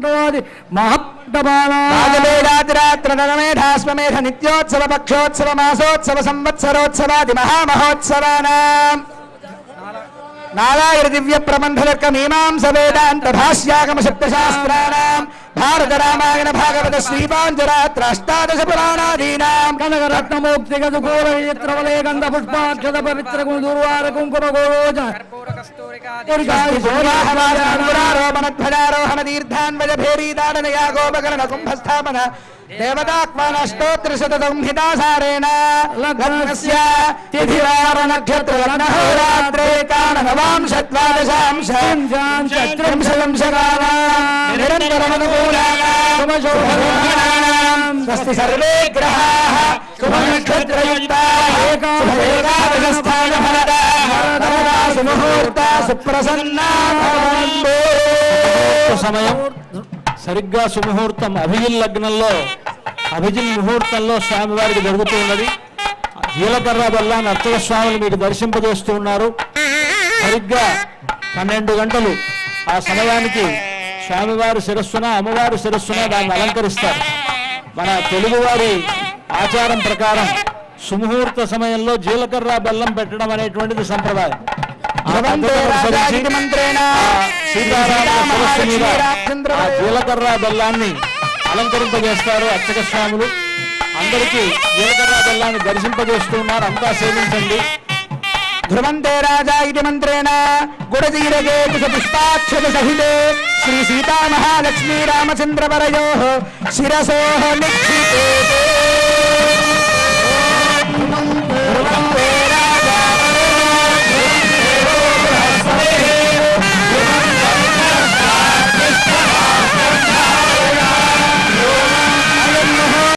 మండవాది మహావేదాద్రాత్రనరమేధాస్వమేధ నిత్యోత్సవ పక్షోత్సవ మాసోత్సవ సంవత్సరోత్సవాది మహామహోత్సవానాం నారాయణ దివ్య ప్రబంధలక మీమాంస వేదాంత భాష్యాగమ సప్తశాస్త్రానాం భారత రామాయణ భాగవత శ్రీపాంచరాత్ర అష్టాదశ పురాణాదీనాం కనకరత్నమోక్తి గదుగోర నేత్రవలే గంధ పుష్పాక్షత పవిత్ర దుర్వార కుంకుమ గోరోజ పురారోపణ ధ్వజారోహణ తీర్థాన్వయ భేరీదాడన యాగోపకరణ కుంభస్థాపన దేవతాత్మాన స్తోత్ర శతదంహితాసారేణ లగ్నస్య తిథివార నక్షత్ర లగ్నహోరాత్రే కాన నవాంశద్వాదశాంశం త్రింశదంశకాలాం నిరంతరమనుకూలానాం శుభశోభనానాం స్వస్తి సర్వే గ్రహాః శుభనక్షత్రయుక్తాః శుభేకాదశస్థానఫలదాః సుముహూర్త సుప్రసన్నా భవంతు. సమయం సరిగ్గా సుముహూర్తం అభిజిల్ లగ్నంలో అభిజిల్ ముహూర్తంలో స్వామివారికి జరుగుతూ ఉన్నది. జీలకర్ర బెల్లాన్ని అర్చక స్వాములు మీకు దర్శింపజేస్తూ ఉన్నారు. సరిగ్గా 12 గంటలు ఆ సమయానికి స్వామివారి శిరస్సున అమ్మవారి శిరస్సున దాన్ని అలంకరిస్తారు. మన తెలుగువారి ఆచారం ప్రకారం సుముహూర్త సమయంలో జీలకర్ర బెల్లం పెట్టడం అనేటువంటిది సంప్రదాయం. జీలకర్ర బెల్లాన్ని అలంకరింపజేస్తారు అర్చక స్వాములు. అందరికీ జీలకర్ర బెల్లాన్ని దర్శింపజేస్తూ ఉన్నారు. అంతా సేవించండి. ధ్రువంతే రాజా ఇది మంత్రేణ గుడజీరగే పుష్పాక్షత సహితే శ్రీ సీతా మహాలక్ష్మీ రామచంద్రవరయోః శిరసోః నిక్షిపేతే